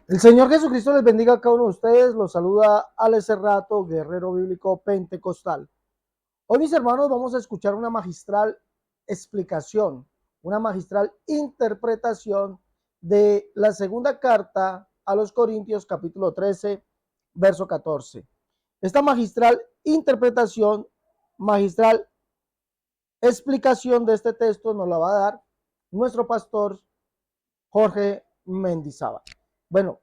El Señor Jesucristo les bendiga a cada uno de ustedes. Los saluda Alex Serrato, guerrero bíblico pentecostal. Hoy, mis hermanos, vamos a escuchar una magistral explicación, una magistral interpretación de la segunda carta a los Corintios, capítulo 13, verso 14. Esta magistral interpretación, magistral explicación de este texto nos la va a dar nuestro pastor Jorge Mendizábal. Bueno,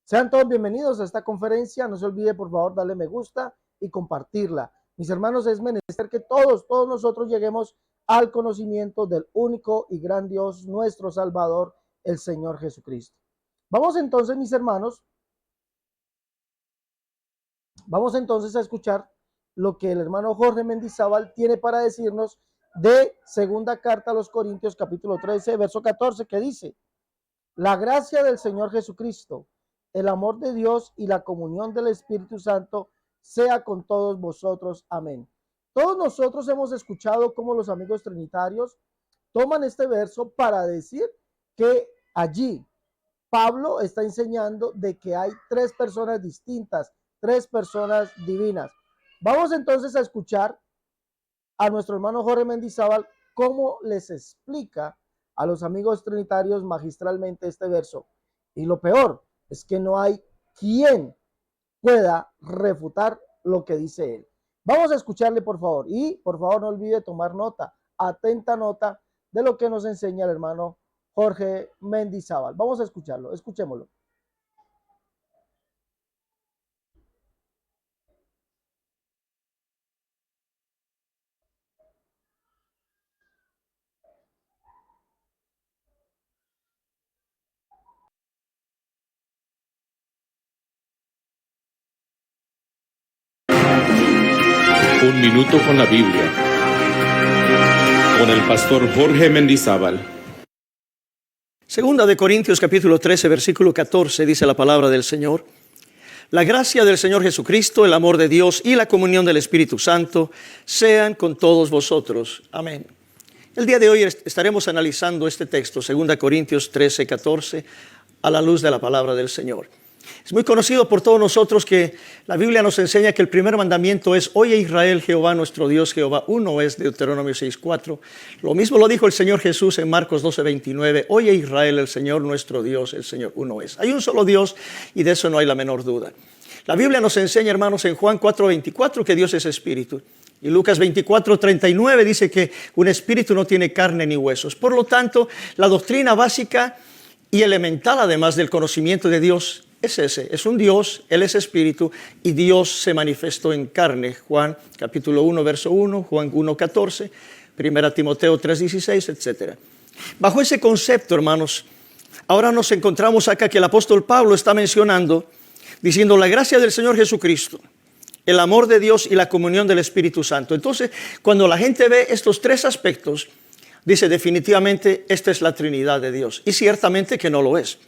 sean todos bienvenidos a esta conferencia. No se olvide, por favor, darle me gusta y compartirla. Mis hermanos, es menester que todos nosotros lleguemos al conocimiento del único y gran Dios, nuestro Salvador, el Señor Jesucristo. Vamos entonces, mis hermanos, a escuchar lo que el hermano Jorge Mendizábal tiene para decirnos de segunda carta a los Corintios, capítulo 13, verso 14, que dice: la gracia del Señor Jesucristo, el amor de Dios y la comunión del Espíritu Santo sea con todos vosotros. Amén. Todos nosotros hemos escuchado cómo los amigos trinitarios toman este verso para decir que allí Pablo está enseñando de que hay tres personas distintas, tres personas divinas. Vamos entonces a escuchar a nuestro hermano Jorge Mendizábal cómo les explica a los amigos trinitarios magistralmente este verso. Y lo peor es que no hay quien pueda refutar lo que dice él. Vamos a escucharle, por favor, y por favor no olvide tomar nota, atenta nota de lo que nos enseña el hermano Jorge Mendizábal. Vamos a escucharlo, escuchémoslo. Un minuto con la Biblia, con el pastor Jorge Mendizábal. Segunda de Corintios capítulo 13, versículo 14, dice la palabra del Señor: la gracia del Señor Jesucristo, el amor de Dios y la comunión del Espíritu Santo sean con todos vosotros. Amén. El día de hoy estaremos analizando este texto, 2 Corintios 13, 14, a la luz de la palabra del Señor. Es muy conocido por todos nosotros que la Biblia nos enseña que el primer mandamiento es: oye Israel, Jehová nuestro Dios, Jehová uno es, Deuteronomio 6:4. Lo mismo lo dijo el Señor Jesús en Marcos 12:29. Oye Israel, el Señor nuestro Dios, el Señor uno es. Hay un solo Dios y de eso no hay la menor duda. La Biblia nos enseña, hermanos, en Juan 4:24 que Dios es espíritu. Y Lucas 24:39 dice que un espíritu no tiene carne ni huesos. Por lo tanto, la doctrina básica y elemental, además del conocimiento de Dios, es ese: es un Dios, Él es espíritu y Dios se manifestó en carne. Juan capítulo 1, verso 1, Juan 1:14, 1 Timoteo 3:16, etc. Bajo ese concepto, hermanos, ahora nos encontramos acá que el apóstol Pablo está mencionando, diciendo: la gracia del Señor Jesucristo, el amor de Dios y la comunión del Espíritu Santo. Entonces, cuando la gente ve estos tres aspectos, dice definitivamente esta es la Trinidad de Dios. Y ciertamente que no lo es.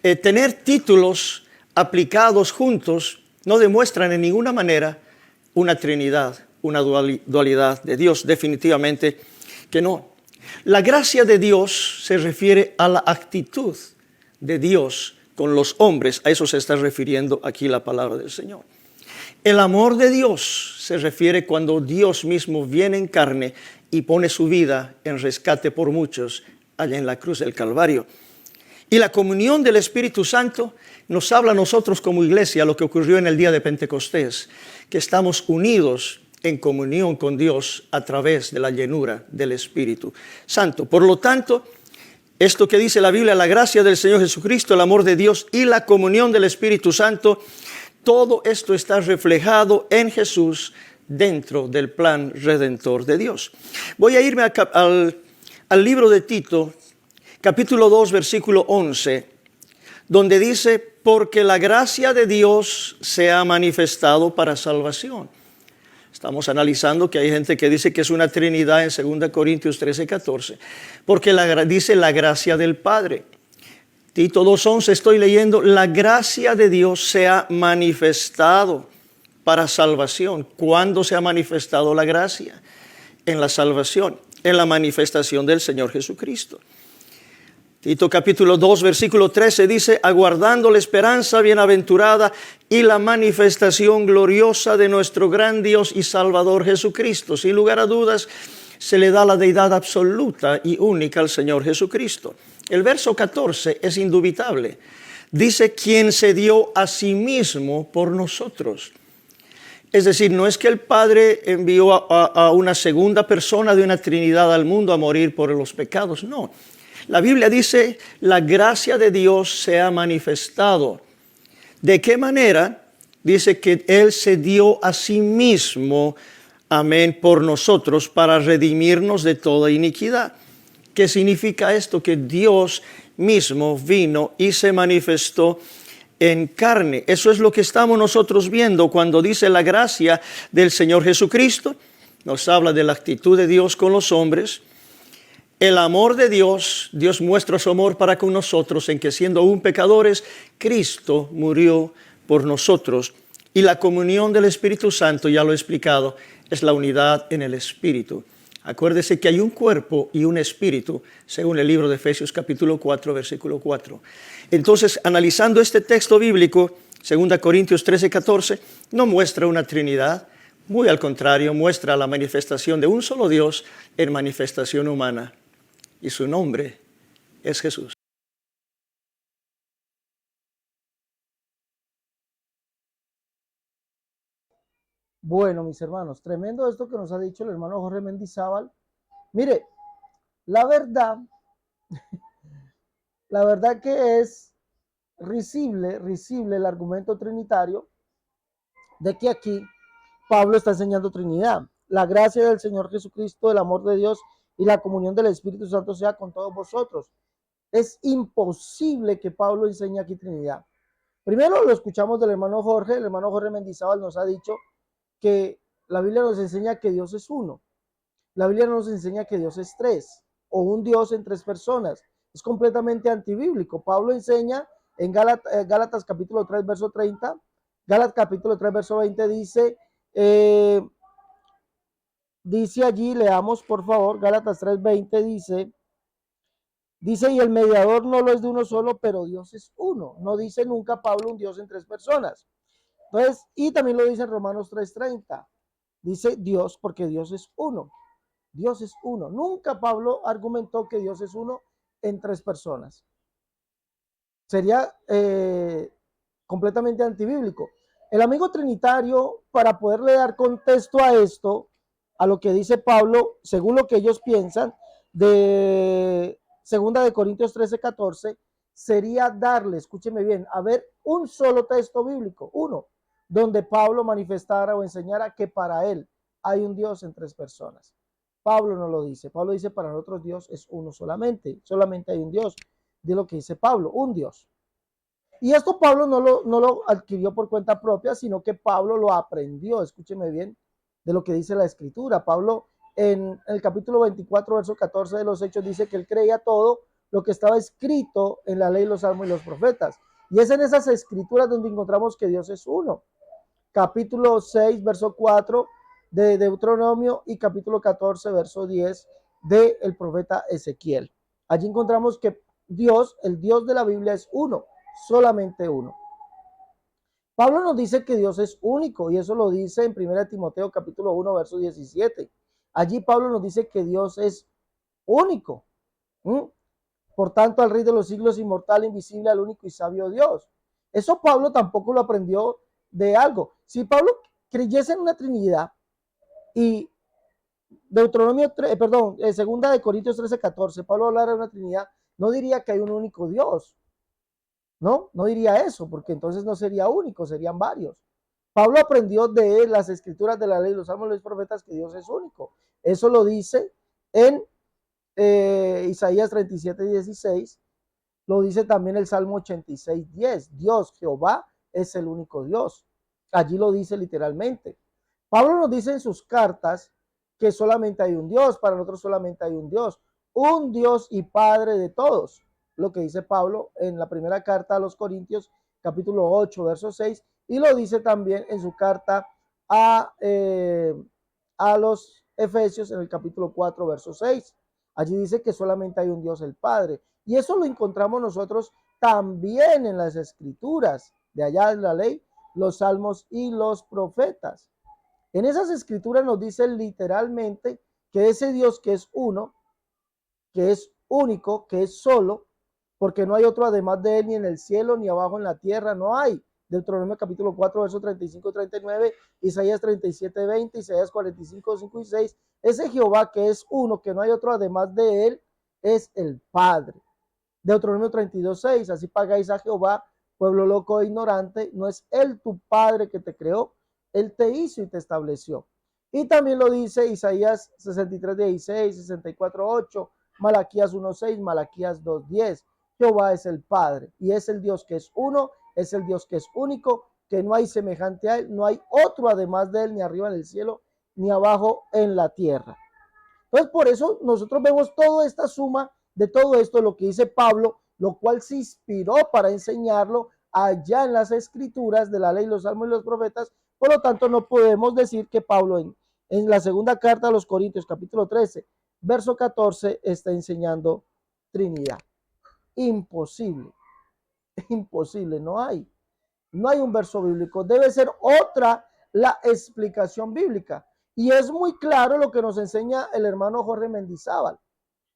Tener títulos aplicados juntos no demuestran en ninguna manera una Trinidad, una dualidad de Dios. Definitivamente que no. La gracia de Dios se refiere a la actitud de Dios con los hombres. A eso se está refiriendo aquí la palabra del Señor. El amor de Dios se refiere cuando Dios mismo viene en carne y pone su vida en rescate por muchos allá en la cruz del Calvario. Y la comunión del Espíritu Santo nos habla a nosotros como iglesia lo que ocurrió en el día de Pentecostés, que estamos unidos en comunión con Dios a través de la llenura del Espíritu Santo. Por lo tanto, esto que dice la Biblia, la gracia del Señor Jesucristo, el amor de Dios y la comunión del Espíritu Santo, todo esto está reflejado en Jesús dentro del plan redentor de Dios. Voy a irme al libro de Tito, capítulo 2, versículo 11, donde dice: porque la gracia de Dios se ha manifestado para salvación. Estamos analizando que hay gente que dice que es una Trinidad en 2 Corintios 13, 14, porque dice la gracia del Padre. Tito 2:11 estoy leyendo: la gracia de Dios se ha manifestado para salvación. ¿Cuándo se ha manifestado la gracia? En la salvación, en la manifestación del Señor Jesucristo. Tito capítulo 2, versículo 13 dice, aguardando la esperanza bienaventurada y la manifestación gloriosa de nuestro gran Dios y Salvador Jesucristo. Sin lugar a dudas, se le da la deidad absoluta y única al Señor Jesucristo. El verso 14 es indubitable. Dice, quien se dio a sí mismo por nosotros. Es decir, no es que el Padre envió a una segunda persona de una Trinidad al mundo a morir por los pecados, no. La Biblia dice, la gracia de Dios se ha manifestado. ¿De qué manera? Dice que Él se dio a sí mismo, amén, por nosotros para redimirnos de toda iniquidad. ¿Qué significa esto? Que Dios mismo vino y se manifestó en carne. Eso es lo que estamos nosotros viendo cuando dice la gracia del Señor Jesucristo. Nos habla de la actitud de Dios con los hombres. El amor de Dios, Dios muestra su amor para con nosotros en que siendo aún pecadores, Cristo murió por nosotros. Y la comunión del Espíritu Santo, ya lo he explicado, es la unidad en el Espíritu. Acuérdese que hay un cuerpo y un espíritu, según el libro de Efesios capítulo 4, versículo 4. Entonces, analizando este texto bíblico, 2 Corintios 13, 14, no muestra una Trinidad, muy al contrario, muestra la manifestación de un solo Dios en manifestación humana. Y su nombre es Jesús. Bueno, mis hermanos, tremendo esto que nos ha dicho el hermano Jorge Mendizábal. Mire, la verdad que es risible el argumento trinitario de que aquí Pablo está enseñando Trinidad. La gracia del Señor Jesucristo, el amor de Dios y la comunión del Espíritu Santo sea con todos vosotros. Es imposible que Pablo enseñe aquí Trinidad. Primero lo escuchamos del hermano Jorge. El hermano Jorge Mendizábal nos ha dicho que la Biblia nos enseña que Dios es uno. La Biblia nos enseña que Dios es tres, o un Dios en tres personas. Es completamente antibíblico. Pablo enseña en Gálatas capítulo 3, verso 30, Gálatas capítulo 3, verso 20 dice allí, leamos por favor, Gálatas 3, 20 dice, y el mediador no lo es de uno solo, pero Dios es uno. No dice nunca Pablo un Dios en tres personas. Entonces, y también lo dice en Romanos 3:30. Dice Dios, porque Dios es uno. Dios es uno. Nunca Pablo argumentó que Dios es uno en tres personas. Sería completamente antibíblico. El amigo trinitario, para poderle dar contexto a esto, a lo que dice Pablo, según lo que ellos piensan, de 2 Corintios 13, 14, sería darle, escúcheme bien, a ver un solo texto bíblico, uno, donde Pablo manifestara o enseñara que para él hay un Dios en tres personas. Pablo no lo dice. Pablo dice, para nosotros Dios es uno solamente. Solamente hay un Dios. De lo que dice Pablo, un Dios. Y esto Pablo no lo adquirió por cuenta propia, sino que Pablo lo aprendió. Escúcheme bien de lo que dice la Escritura. Pablo en el capítulo 24, verso 14 de los Hechos dice que él creía todo lo que estaba escrito en la ley, los salmos y los profetas. Y es en esas escrituras donde encontramos que Dios es uno. Capítulo 6, verso 4 de Deuteronomio y capítulo 14, verso 10 del profeta Ezequiel. Allí encontramos que Dios, el Dios de la Biblia es uno, solamente uno. Pablo nos dice que Dios es único y eso lo dice en 1 Timoteo capítulo 1, verso 17. Allí Pablo nos dice que Dios es único. Por tanto, al Rey de los siglos, inmortal, invisible, al único y sabio Dios. Eso Pablo tampoco lo aprendió de algo. Si Pablo creyese en una Trinidad y Deuteronomio, 2 Corintios 13, 14, Pablo hablara de una Trinidad, no diría que hay un único Dios. No diría eso, porque entonces no sería único, serían varios. Pablo aprendió de las escrituras de la ley, los salmos y los profetas, que Dios es único. Eso lo dice en Isaías 37, 16. Lo dice también el Salmo 86, 10. Dios, Jehová, es el único Dios. Allí lo dice literalmente. Pablo nos dice en sus cartas que solamente hay un Dios, para nosotros solamente hay un Dios y Padre de todos. Lo que dice Pablo en la primera carta a los Corintios, capítulo 8, verso 6, y lo dice también en su carta a los Efesios en el capítulo 4, verso 6. Allí dice que solamente hay un Dios, el Padre. Y eso lo encontramos nosotros también en las escrituras, de allá en la ley, los salmos y los profetas. En esas escrituras nos dice literalmente que ese Dios que es uno, que es único, que es solo, porque no hay otro además de él, ni en el cielo, ni abajo en la tierra, no hay. Deuteronomio capítulo 4, versos 35 y 39, Isaías 37, 20, Isaías 45, 5 y 6. Ese Jehová que es uno, que no hay otro además de él, es el Padre. Deuteronomio 32, 6, así pagáis a Jehová, pueblo loco e ignorante, no es él tu Padre que te creó, él te hizo y te estableció. Y también lo dice Isaías 63, 16, 64, 8, Malaquías 1, 6, Malaquías 2, 10. Jehová es el Padre y es el Dios que es uno, es el Dios que es único, que no hay semejante a él, no hay otro además de él, ni arriba en el cielo, ni abajo en la tierra. Entonces, por eso nosotros vemos toda esta suma de todo esto, lo que dice Pablo, lo cual se inspiró para enseñarlo allá en las escrituras de la ley, los salmos y los profetas. Por lo tanto, no podemos decir que Pablo en la segunda carta a los Corintios, capítulo 13, verso 14, está enseñando Trinidad. Imposible, imposible, no hay. No hay un verso bíblico, debe ser otra la explicación bíblica. Y es muy claro lo que nos enseña el hermano Jorge Mendizábal.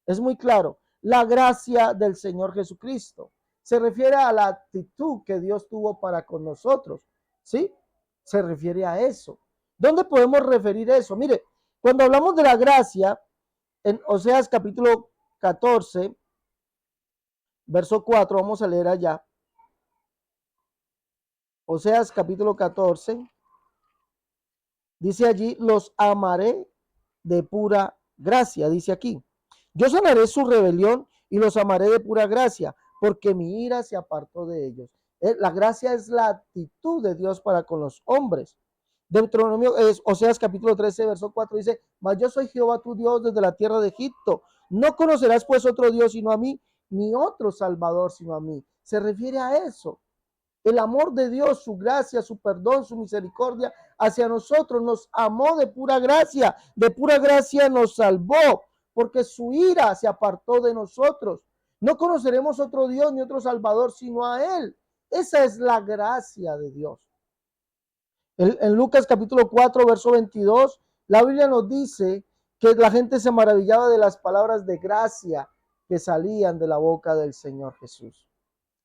Es muy claro. La gracia del Señor Jesucristo se refiere a la actitud que Dios tuvo para con nosotros. ¿Sí? Se refiere a eso. ¿Dónde podemos referir eso? Mire, cuando hablamos de la gracia, en Oseas capítulo 14, verso 4, vamos a leer allá. Oseas capítulo 14, dice allí, los amaré de pura gracia, dice aquí. Yo sanaré su rebelión y los amaré de pura gracia, porque mi ira se apartó de ellos. La gracia es la actitud de Dios para con los hombres. Deuteronomio, Oseas capítulo 13, verso 4 dice, mas yo soy Jehová tu Dios desde la tierra de Egipto. No conocerás pues otro Dios sino a mí, ni otro Salvador sino a mí. Se refiere a eso. El amor de Dios, su gracia, su perdón, su misericordia hacia nosotros nos amó de pura gracia nos salvó, porque su ira se apartó de nosotros. No conoceremos otro Dios ni otro Salvador sino a Él. Esa es la gracia de Dios. En Lucas capítulo 4, verso 22, la Biblia nos dice que la gente se maravillaba de las palabras de gracia que salían de la boca del Señor Jesús.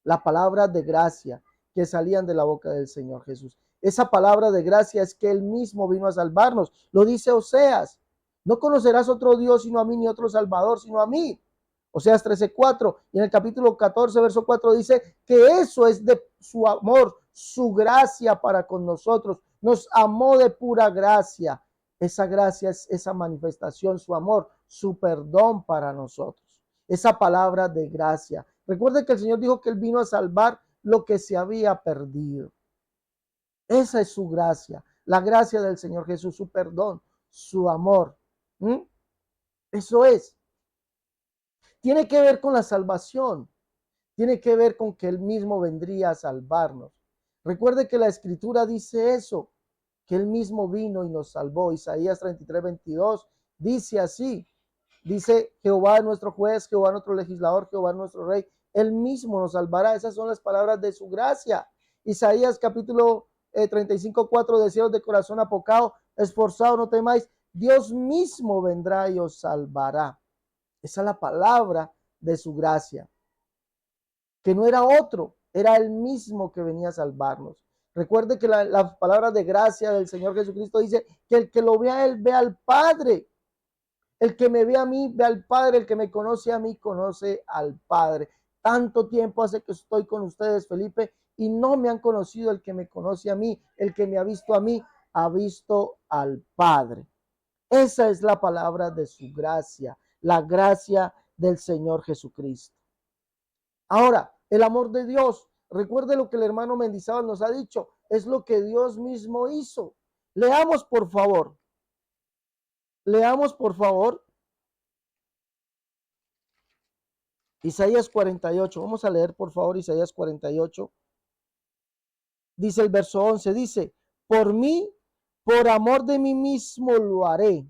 La palabra de gracia que salían de la boca del Señor Jesús. Esa palabra de gracia es que Él mismo vino a salvarnos. Lo dice Oseas. No conocerás otro Dios sino a mí, ni otro Salvador sino a mí. Oseas 13:4. Y en el capítulo 14, verso 4 dice que eso es de su amor, su gracia para con nosotros. Nos amó de pura gracia. Esa gracia es esa manifestación, su amor, su perdón para nosotros. Esa palabra de gracia. Recuerden que el Señor dijo que Él vino a salvar lo que se había perdido. Esa es su gracia, la gracia del Señor Jesús, su perdón, su amor. Eso es. Tiene que ver con la salvación, tiene que ver con que Él mismo vendría a salvarnos. Recuerde que la Escritura dice eso, que Él mismo vino y nos salvó. Isaías 33, 22 dice así, dice Jehová nuestro juez, Jehová nuestro legislador, Jehová nuestro rey. Él mismo nos salvará. Esas son las palabras de su gracia. Isaías capítulo 35, 4, deseos de corazón apocado, esforzado, no temáis. Dios mismo vendrá y os salvará. Esa es la palabra de su gracia. Que no era otro, era Él mismo que venía a salvarnos. Recuerde que la palabra de gracia del Señor Jesucristo dice que el que lo vea a Él, ve al Padre. El que me ve a mí, ve al Padre. El que me conoce a mí, conoce al Padre. Tanto tiempo hace que estoy con ustedes, Felipe, y no me han conocido. El que me conoce a mí, el que me ha visto a mí, ha visto al Padre. Esa es la palabra de su gracia, la gracia del Señor Jesucristo. Ahora, el amor de Dios, recuerde lo que el hermano Mendizábal nos ha dicho, es lo que Dios mismo hizo. Leamos, por favor. Leamos, por favor, Isaías 48. Vamos a leer, por favor, Isaías 48. Dice el verso 11, dice, por mí, por amor de mí mismo lo haré,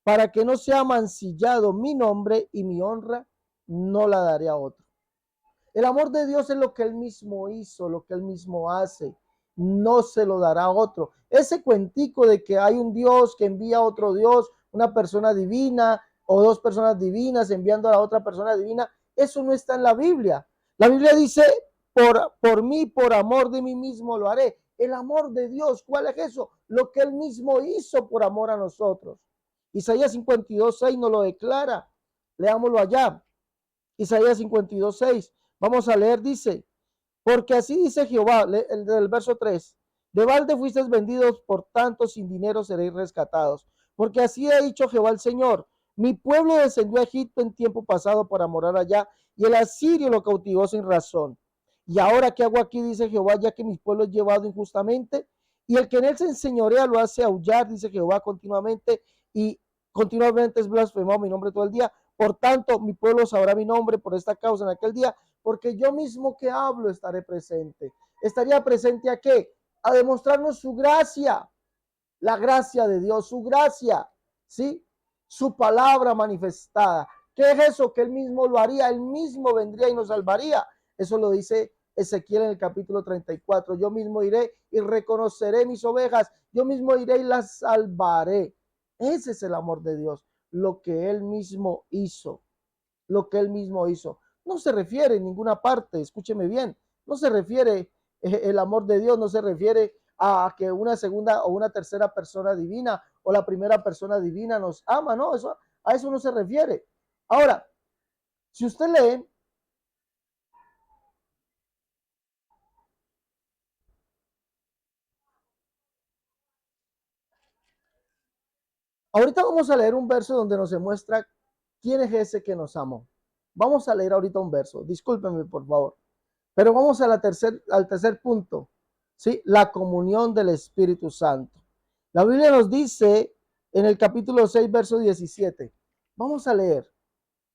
para que no sea mancillado mi nombre y mi honra no la daré a otro. El amor de Dios es lo que Él mismo hizo, lo que Él mismo hace. No se lo dará a otro. Ese cuentico de que hay un Dios que envía a otro Dios, una persona divina o dos personas divinas enviando a la otra persona divina, eso no está en la Biblia. La Biblia dice, por mí, por amor de mí mismo lo haré. El amor de Dios, ¿cuál es eso? Lo que Él mismo hizo por amor a nosotros. Isaías 52:6 nos lo declara. Leámoslo allá. Isaías 52:6. Vamos a leer, dice, porque así dice Jehová, el del verso 3, de balde fuisteis vendidos, por tanto sin dinero seréis rescatados. Porque así ha dicho Jehová el Señor, mi pueblo descendió a Egipto en tiempo pasado para morar allá, y el asirio lo cautivó sin razón. Y ahora, ¿qué hago aquí? Dice Jehová, ya que mi pueblo es llevado injustamente, y el que en él se enseñorea lo hace aullar, dice Jehová continuamente, y continuamente es blasfemado mi nombre todo el día. Por tanto, mi pueblo sabrá mi nombre por esta causa en aquel día, porque yo mismo que hablo estaré presente. ¿Estaría presente a qué? A demostrarnos su gracia, la gracia de Dios, su gracia, ¿sí? Su palabra manifestada. ¿Qué es eso? Que Él mismo lo haría, Él mismo vendría y nos salvaría. Eso lo dice Ezequiel en el capítulo 34. Yo mismo iré y reconoceré mis ovejas, yo mismo iré y las salvaré. Ese es el amor de Dios, lo que Él mismo hizo, lo que Él mismo hizo. No se refiere en ninguna parte, escúcheme bien, no se refiere, el amor de Dios no se refiere a que una segunda o una tercera persona divina o la primera persona divina nos ama, no, eso, a eso no se refiere. Ahora, si usted lee, ahorita vamos a leer un verso donde nos demuestra quién es ese que nos amó. Vamos a leer ahorita un verso, discúlpenme por favor, pero vamos a al tercer punto, ¿sí? La comunión del Espíritu Santo. La Biblia nos dice en el capítulo 6, verso 17. Vamos a leer.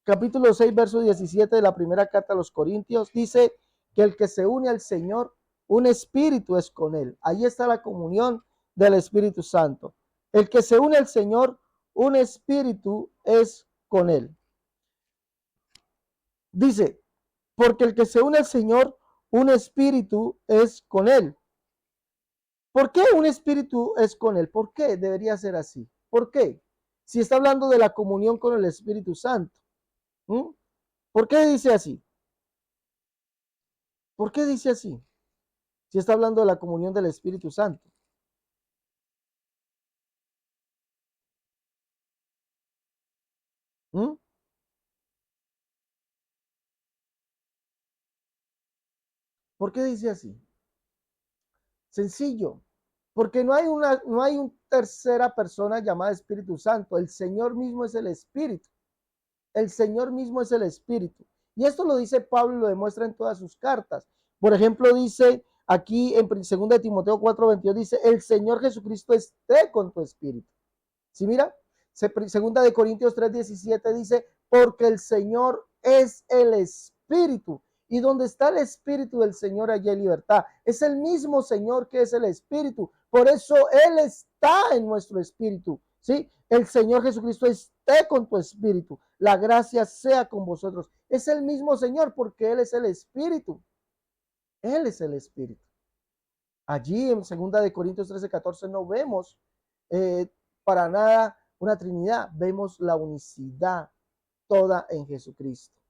Capítulo 6, verso 17 de la primera carta a los Corintios. Dice que el que se une al Señor, un espíritu es con él. Ahí está la comunión del Espíritu Santo. El que se une al Señor, un espíritu es con él. Dice, porque el que se une al Señor, un espíritu es con él. ¿Por qué un espíritu es con él? ¿Por qué debería ser así? ¿Por qué? Si está hablando de la comunión con el Espíritu Santo. ¿Mm? ¿Por qué dice así? ¿Por qué dice así? Si está hablando de la comunión del Espíritu Santo. ¿Mm? ¿Por qué dice así? Sencillo. Porque no hay una tercera persona llamada Espíritu Santo. El Señor mismo es el Espíritu. El Señor mismo es el Espíritu. Y esto lo dice Pablo y lo demuestra en todas sus cartas. Por ejemplo, dice aquí en 2 de Timoteo 4:22, dice, el Señor Jesucristo esté con tu espíritu. ¿Sí mira? Segunda de Corintios 3:17 dice, porque el Señor es el Espíritu. Y donde está el Espíritu del Señor, allí hay libertad. Es el mismo Señor que es el Espíritu. Por eso Él está en nuestro espíritu. ¿Sí? El Señor Jesucristo esté con tu espíritu. La gracia sea con vosotros. Es el mismo Señor porque Él es el Espíritu. Él es el Espíritu. Allí en 2 de Corintios 13:14 no vemos para nada una Trinidad, vemos la unicidad toda en Jesucristo.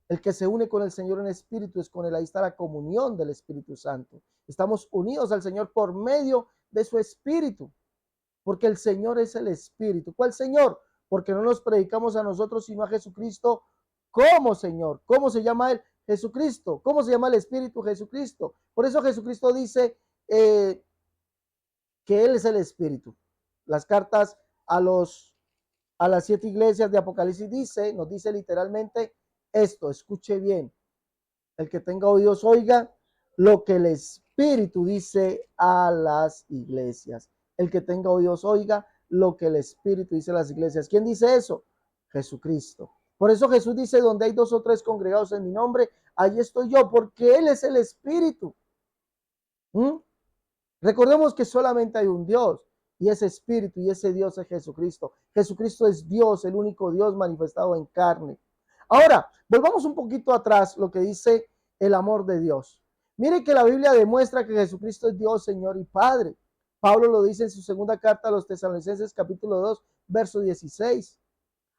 El que se une con el Señor en espíritu es con él, ahí está la comunión del Espíritu Santo. Estamos unidos al Señor por medio de su Espíritu, porque el Señor es el Espíritu. ¿Cuál Señor? Porque no nos predicamos a nosotros sino a Jesucristo como Señor. ¿Cómo se llama Él? Jesucristo. ¿Cómo se llama el Espíritu? Jesucristo. Por eso Jesucristo dice que Él es el Espíritu. Las cartas a las 7 iglesias de Apocalipsis nos dice literalmente esto, escuche bien, el que tenga oídos oiga lo que el Espíritu dice a las iglesias. El que tenga oídos oiga lo que el Espíritu dice a las iglesias. ¿Quién dice eso? Jesucristo. Por eso Jesús dice, donde hay 2 o 3 congregados en mi nombre, allí estoy yo, porque Él es el Espíritu. ¿Mm? Recordemos que solamente hay un Dios y ese Espíritu y ese Dios es Jesucristo. Jesucristo es Dios, el único Dios manifestado en carne. Ahora, volvamos un poquito atrás lo que dice el amor de Dios. Mire que la Biblia demuestra que Jesucristo es Dios, Señor y Padre. Pablo lo dice en su segunda carta a los Tesalonicenses, capítulo 2, verso 16.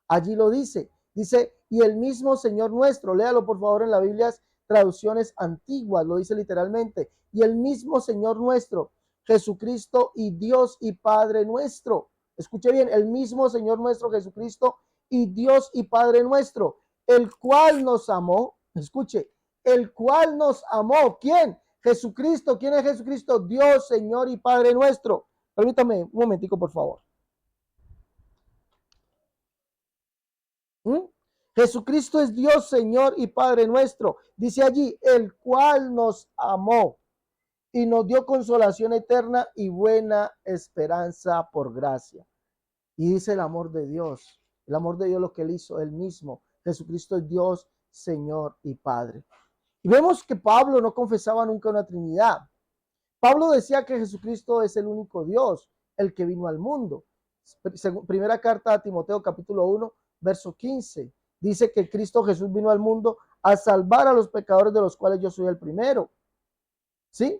Allí lo dice. Dice, y el mismo Señor nuestro, léalo por favor en las Biblias, traducciones antiguas, lo dice literalmente. Y el mismo Señor nuestro, Jesucristo y Dios y Padre nuestro. Escuche bien, el mismo Señor nuestro, Jesucristo y Dios y Padre nuestro, el cual nos amó. Escuche, el cual nos amó. ¿Quién? Jesucristo. ¿Quién es Jesucristo? Dios, Señor y Padre nuestro. Permítame un momentico, por favor. Jesucristo es Dios, Señor y Padre nuestro. Dice allí, el cual nos amó y nos dio consolación eterna y buena esperanza por gracia. Y dice el amor de Dios. El amor de Dios lo que él hizo, él mismo. Jesucristo es Dios, Señor y Padre. Y vemos que Pablo no confesaba nunca una Trinidad. Pablo decía que Jesucristo es el único Dios, el que vino al mundo. Primera carta a Timoteo, capítulo 1, verso 15. Dice que Cristo Jesús vino al mundo a salvar a los pecadores, de los cuales yo soy el primero. ¿Sí?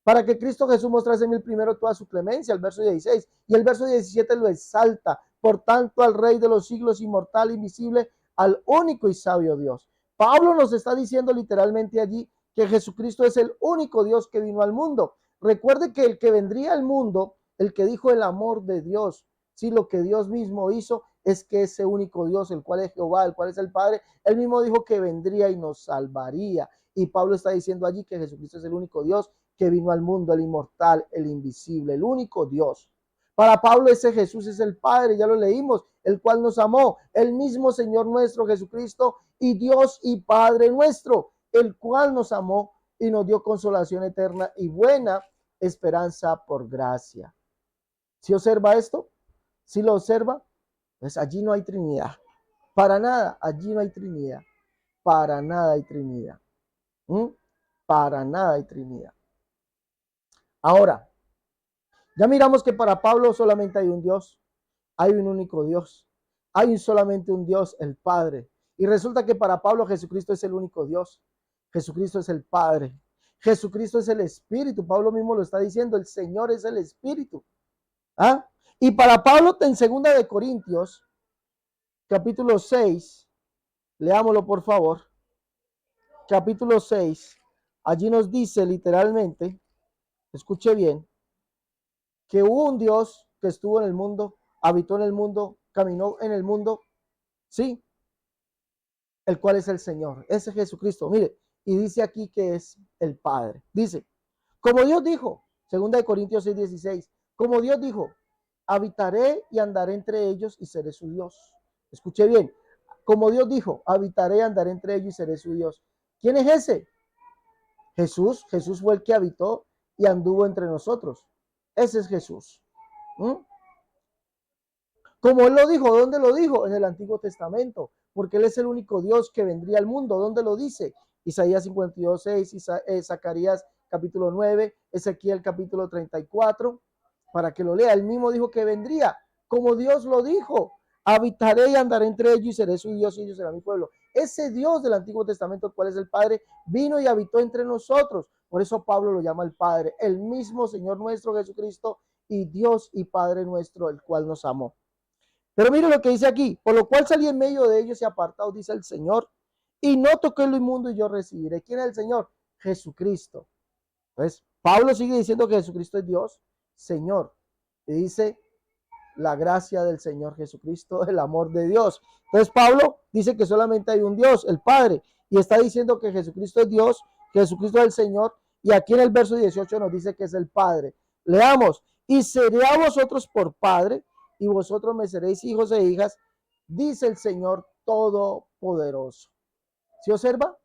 Para que Cristo Jesús mostrase en el primero toda su clemencia, el verso 16. Y el verso 17 lo exalta. Por tanto, al Rey de los siglos, inmortal, invisible, al único y sabio Dios. Pablo nos está diciendo literalmente allí que Jesucristo es el único Dios que vino al mundo. Recuerde que el que vendría al mundo, el que dijo el amor de Dios, sí, lo que Dios mismo hizo es que ese único Dios, el cual es Jehová, el cual es el Padre, él mismo dijo que vendría y nos salvaría. Y Pablo está diciendo allí que Jesucristo es el único Dios que vino al mundo, el inmortal, el invisible, el único Dios. Para Pablo ese Jesús es el Padre, ya lo leímos, el cual nos amó, el mismo Señor nuestro Jesucristo y Dios y Padre nuestro, el cual nos amó y nos dio consolación eterna y buena esperanza por gracia. ¿Sí observa esto? ¿Sí lo observa? Pues allí no hay Trinidad. Para nada, allí no hay Trinidad. Para nada hay Trinidad. Para nada hay Trinidad. Ahora, ya miramos que para Pablo solamente hay un Dios, hay un único Dios, hay solamente un Dios, el Padre. Y resulta que para Pablo Jesucristo es el único Dios, Jesucristo es el Padre, Jesucristo es el Espíritu. Pablo mismo lo está diciendo, el Señor es el Espíritu. ¿Ah? Y para Pablo en 2 de Corintios, capítulo 6, leámoslo por favor, capítulo 6, allí nos dice literalmente, escuche bien, que hubo un Dios que estuvo en el mundo, habitó en el mundo, caminó en el mundo, sí, el cual es el Señor, ese es Jesucristo. Mire, y dice aquí que es el Padre. Dice, como Dios dijo, 2 Corintios 6:16, como Dios dijo, habitaré y andaré entre ellos y seré su Dios. Escuche bien, como Dios dijo, habitaré y andaré entre ellos y seré su Dios. ¿Quién es ese? Jesús. Jesús fue el que habitó y anduvo entre nosotros. Ese es Jesús. Como él lo dijo, ¿dónde lo dijo? En el Antiguo Testamento, porque él es el único Dios que vendría al mundo. ¿Dónde lo dice? Isaías 52:6, Zacarías capítulo 9, Ezequiel capítulo 34, para que lo lea. Él mismo dijo que vendría, como Dios lo dijo. Habitaré y andaré entre ellos y seré su Dios y ellos serán mi pueblo. Ese Dios del Antiguo Testamento, el cual es el Padre, vino y habitó entre nosotros. Por eso Pablo lo llama el Padre, el mismo Señor nuestro Jesucristo y Dios y Padre nuestro, el cual nos amó. Pero mire lo que dice aquí, por lo cual salí en medio de ellos y apartados, dice el Señor, y no toqué lo inmundo y yo recibiré. ¿Quién es el Señor? Jesucristo. Entonces, Pablo sigue diciendo que Jesucristo es Dios, Señor. Y dice la gracia del Señor Jesucristo, el amor de Dios. Entonces, Pablo dice que solamente hay un Dios, el Padre, y está diciendo que Jesucristo es Dios, que Jesucristo es el Señor, y aquí en el verso 18 nos dice que es el Padre. Leamos, y seré a vosotros por Padre, y vosotros me seréis hijos e hijas, dice el Señor Todopoderoso. ¿Se observa?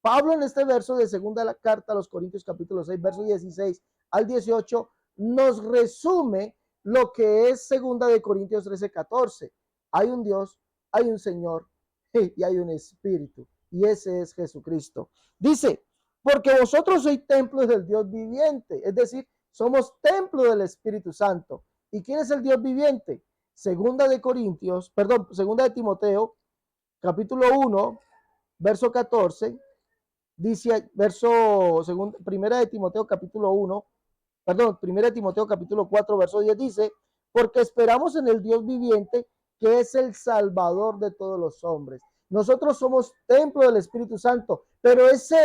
Pablo en este verso de segunda la carta a los Corintios capítulo 6, verso 16 al 18, nos resume lo que es segunda de Corintios 13:14. Hay un Dios, hay un Señor y hay un Espíritu, y ese es Jesucristo. Dice, porque vosotros sois templos del Dios viviente, es decir, somos templo del Espíritu Santo. ¿Y quién es el Dios viviente? Segunda de Timoteo, capítulo 1, verso 14, dice, primera de Timoteo capítulo 1, perdón, primera de Timoteo capítulo 4, verso 10 dice, porque esperamos en el Dios viviente, que es el Salvador de todos los hombres. Nosotros somos templo del Espíritu Santo, pero ese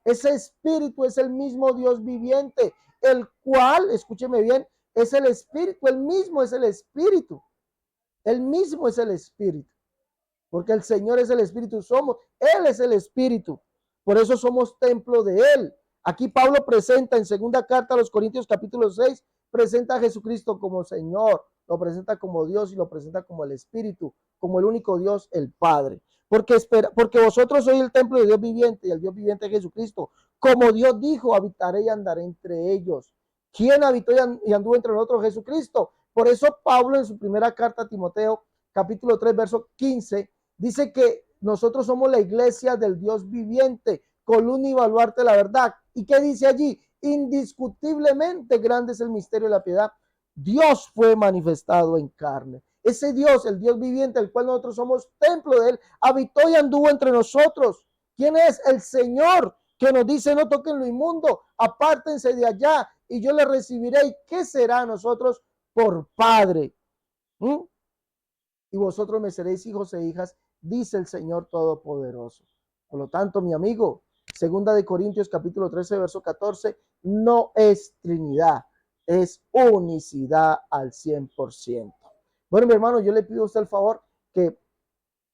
Espíritu es el mismo Dios viviente, el cual, escúcheme bien, es el Espíritu, el mismo es el Espíritu, el mismo es el Espíritu, porque el Señor es el Espíritu, Él es el Espíritu, por eso somos templo de Él. Aquí Pablo presenta en segunda carta a los Corintios capítulo 6, presenta a Jesucristo como Señor, lo presenta como Dios y lo presenta como el Espíritu, como el único Dios, el Padre. Porque vosotros sois el templo de Dios viviente y el Dios viviente es Jesucristo. Como Dios dijo, habitaré y andaré entre ellos. ¿Quién habitó y anduvo entre nosotros? Jesucristo. Por eso Pablo en su primera carta a Timoteo, capítulo 3, verso 15, dice que nosotros somos la iglesia del Dios viviente, columna y baluarte de la verdad. ¿Y qué dice allí? Indiscutiblemente grande es el misterio de la piedad. Dios fue manifestado en carne. Ese Dios, el Dios viviente, el cual nosotros somos templo de Él, habitó y anduvo entre nosotros. ¿Quién es? El Señor, que nos dice, no toquen lo inmundo, apártense de allá y yo les recibiré. ¿Y qué será a nosotros por Padre? Y vosotros me seréis hijos e hijas, dice el Señor Todopoderoso. Por lo tanto, mi amigo, segunda de Corintios capítulo 13, verso 14, no es Trinidad, es unicidad al 100%. Bueno, mi hermano, yo le pido a usted el favor que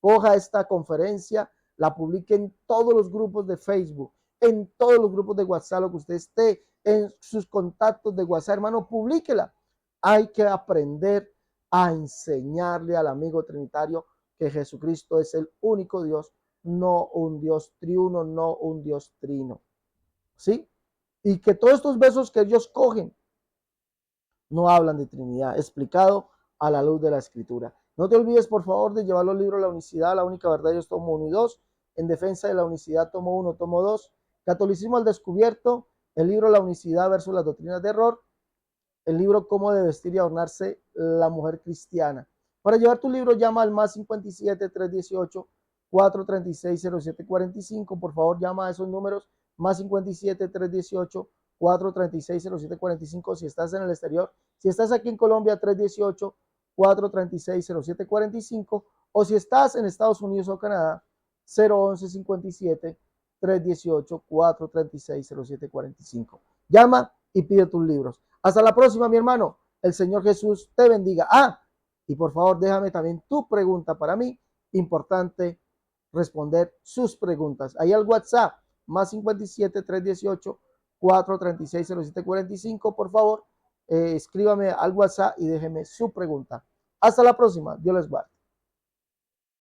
coja esta conferencia, la publique en todos los grupos de Facebook, en todos los grupos de WhatsApp, lo que usted esté, en sus contactos de WhatsApp, hermano, publíquela. Hay que aprender a enseñarle al amigo trinitario que Jesucristo es el único Dios, no un Dios triuno, no un Dios trino. ¿Sí? Y que todos estos versos que ellos cogen no hablan de Trinidad, explicado a la luz de la Escritura. No te olvides, por favor, de llevar los libros La Unicidad, La Única Verdad, Dios, tomo 1 y 2, En Defensa de la Unicidad, tomo 1, tomo 2, Catolicismo al Descubierto, el libro La Unicidad versus las doctrinas de error, el libro Cómo de vestir y adornarse la mujer cristiana. Para llevar tu libro, llama al más 57 318 436 0745. Por favor, llama a esos números, más 57 318 436 0745 si estás en el exterior. Si estás aquí en Colombia, 318 436 0745, o si estás en Estados Unidos o Canadá, 011 57 318 436 0745. Llama y pide tus libros. Hasta la próxima, mi hermano. El Señor Jesús te bendiga. Y por favor, déjame también tu pregunta para mí. Importante responder sus preguntas. Ahí al WhatsApp, más 57 318 436 0745. Por favor, escríbame al WhatsApp y déjeme su pregunta. Hasta la próxima. Dios les guarde.